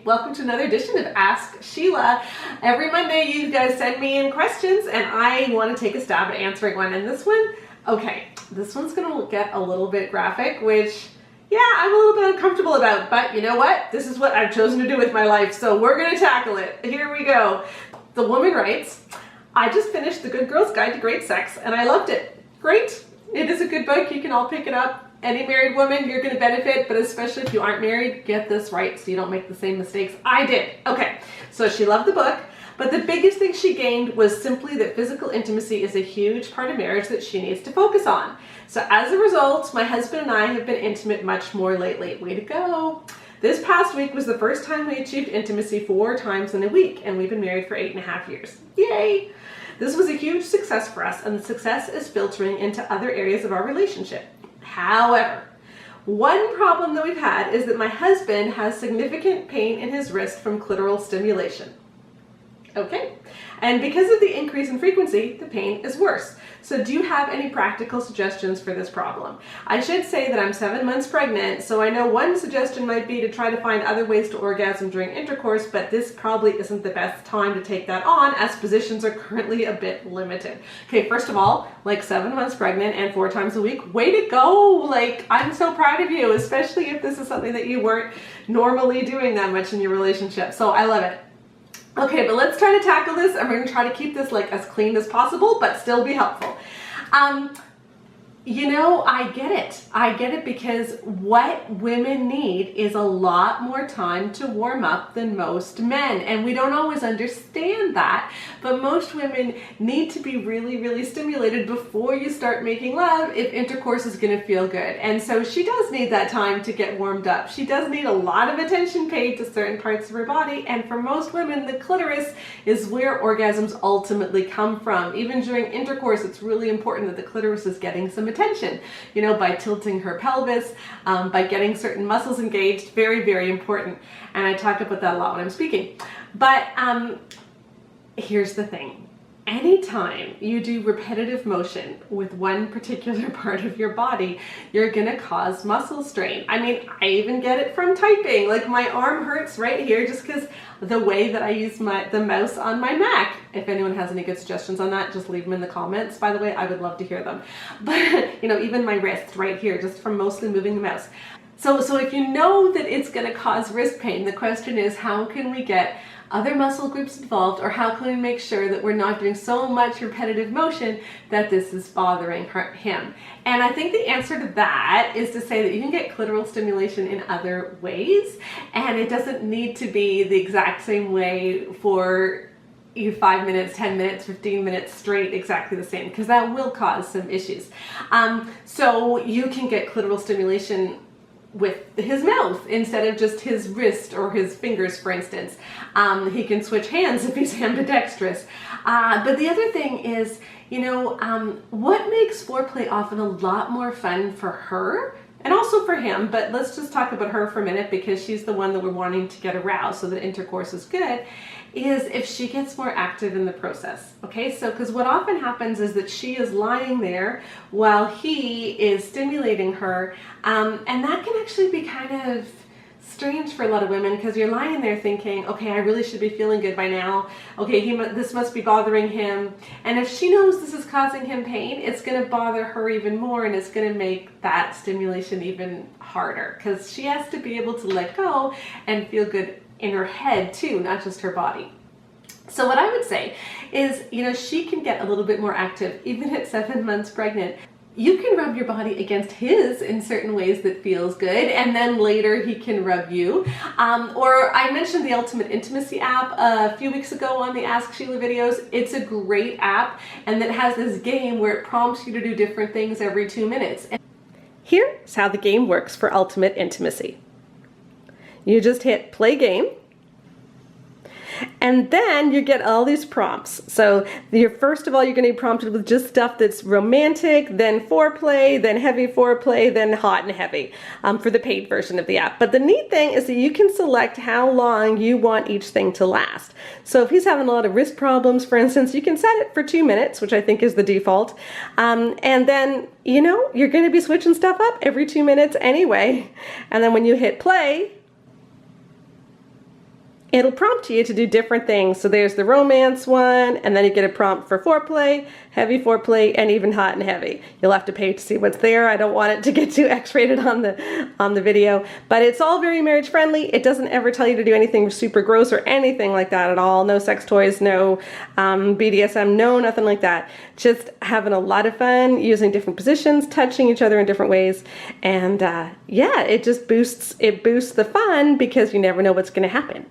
welcome to another edition of Ask Sheila. Every Monday you guys send me in questions and I want to take a stab at answering one. And this one, okay, this one's going to get a little bit graphic, which, yeah, I'm a little bit uncomfortable about, but you know what? This is what I've chosen to do with my life, so we're going to tackle it. Here we go. The woman writes, I just finished The Good Girl's Guide to Great Sex and I loved it. Great. It is a good book. You can all pick it up. Any married woman, you're going to benefit, but especially if you aren't married, get this right so you don't make the same mistakes I did. Okay, so she loved the book, but the biggest thing she gained was simply that physical intimacy is a huge part of marriage that she needs to focus on. So as a result, my husband and I have been intimate much more lately. Way to go. This past week was the first time we achieved intimacy 4 times in a week, and we've been married for 8.5 years. Yay! This was a huge success for us, and the success is filtering into other areas of our relationship. However, one problem that we've had is that my husband has significant pain in his wrist from clitoral stimulation. Okay, and because of the increase in frequency, the pain is worse. So do you have any practical suggestions for this problem? I should say that I'm 7 months pregnant, so I know one suggestion might be to try to find other ways to orgasm during intercourse, but this probably isn't the best time to take that on as positions are currently a bit limited. Okay, first of all, like 7 months pregnant and 4 times a week, way to go! Like, I'm so proud of you, especially if this is something that you weren't normally doing that much in your relationship. So I love it. Okay, but let's try to tackle this. I'm going to try to keep this like as clean as possible, but still be helpful. You know, I get it. I get it because what women need is a lot more time to warm up than most men. And we don't always understand that, but most women need to be really, really stimulated before you start making love if intercourse is going to feel good. And so she does need that time to get warmed up. She does need a lot of attention paid to certain parts of her body. And for most women, the clitoris is where orgasms ultimately come from. Even during intercourse, it's really important that the clitoris is getting some attention, you know, by tilting her pelvis, by getting certain muscles engaged. Very, very important. And I talk about that a lot when I'm speaking. But here's the thing. Anytime you do repetitive motion with one particular part of your body, you're gonna cause muscle strain. I mean, I even get it from typing. Like my arm hurts right here just because the way that I use the mouse on my Mac. If anyone has any good suggestions on that, just leave them in the comments. By the way, I would love to hear them. But you know, even my wrist right here, just from mostly moving the mouse. So if you know that it's gonna cause wrist pain, the question is, how can we get other muscle groups involved, or how can we make sure that we're not doing so much repetitive motion that this is bothering him? And I think the answer to that is to say that you can get clitoral stimulation in other ways, and it doesn't need to be the exact same way for 5 minutes, 10 minutes, 15 minutes straight, exactly the same, because that will cause some issues. So you can get clitoral stimulation with his mouth instead of just his wrist or his fingers, for instance. He can switch hands if he's ambidextrous. But the other thing is, you know, what makes foreplay often a lot more fun for her and also for him, but let's just talk about her for a minute because she's the one that we're wanting to get aroused so that intercourse is good, is if she gets more active in the process. Okay, so because what often happens is that she is lying there while he is stimulating her, and that can actually be kind of strange for a lot of women because you're lying there thinking, okay, I really should be feeling good by now. Okay, this must be bothering him. And if she knows this is causing him pain, it's going to bother her even more, and it's going to make that stimulation even harder because she has to be able to let go and feel good in her head too, not just her body. So what I would say is, you know, she can get a little bit more active even at 7 months pregnant. You can rub your body against his in certain ways that feels good, and then later he can rub you. Or I mentioned the Ultimate Intimacy app a few weeks ago on the Ask Sheila videos. It's a great app, and it has this game where it prompts you to do different things every 2 minutes. And here's how the game works for Ultimate Intimacy. You just hit play game, and then you get all these prompts. So first of all, you're going to be prompted with just stuff that's romantic, then foreplay, then heavy foreplay, then hot and heavy for the paid version of the app. But the neat thing is that you can select how long you want each thing to last. So if he's having a lot of wrist problems, for instance, you can set it for 2 minutes, which I think is the default. And then, you know, you're going to be switching stuff up every 2 minutes anyway. And then when you hit play, it'll prompt you to do different things. So there's the romance one, and then you get a prompt for foreplay, heavy foreplay, and even hot and heavy. You'll have to pay to see what's there. I don't want it to get too X-rated on the video, but it's all very marriage friendly. It doesn't ever tell you to do anything super gross or anything like that at all. No sex toys, no BDSM, no nothing like that. Just having a lot of fun, using different positions, touching each other in different ways, and yeah, it just boosts the fun because you never know what's going to happen.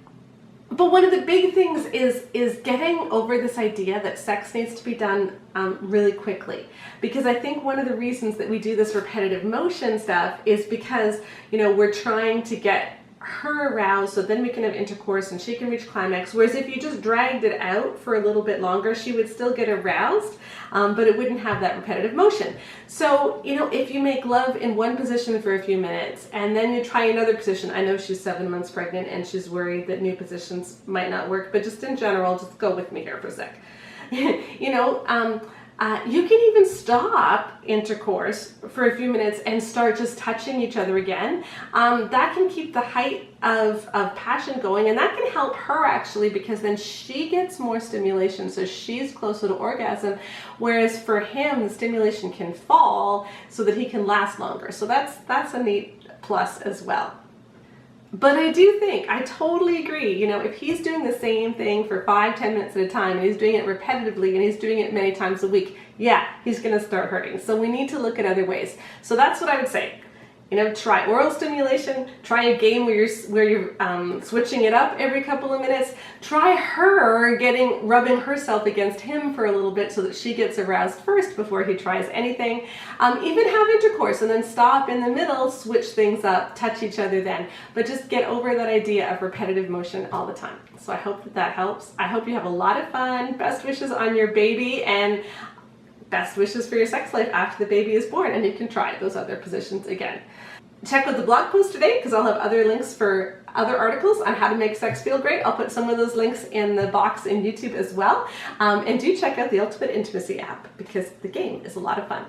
But one of the big things is getting over this idea that sex needs to be done really quickly. Because I think one of the reasons that we do this repetitive motion stuff is because, you know, we're trying to get her aroused so then we can have intercourse and she can reach climax. Whereas if you just dragged it out for a little bit longer, she would still get aroused, but it wouldn't have that repetitive motion. So, you know, if you make love in one position for a few minutes and then you try another position, I know she's 7 months pregnant and she's worried that new positions might not work, but just in general, just go with me here for a sec. You know, you can even stop intercourse for a few minutes and start just touching each other again. That can keep the height of passion going, and that can help her actually, because then she gets more stimulation, so she's closer to orgasm, whereas for him the stimulation can fall so that he can last longer. So that's a neat plus as well. But I do think, I totally agree, you know, if he's doing the same thing for 5-10 minutes at a time and he's doing it repetitively and he's doing it many times a week, yeah, he's going to start hurting. So we need to look at other ways. So that's what I would say. You know, try oral stimulation, try a game where you're switching it up every couple of minutes. Try her rubbing herself against him for a little bit so that she gets aroused first before he tries anything. Even have intercourse and then stop in the middle, switch things up, touch each other then. But just get over that idea of repetitive motion all the time. So I hope that helps. I hope you have a lot of fun. Best wishes on your baby, and best wishes for your sex life after the baby is born, and you can try those other positions again. Check out the blog post today because I'll have other links for other articles on how to make sex feel great. I'll put some of those links in the box in YouTube as well. And do check out the Ultimate Intimacy app because the game is a lot of fun.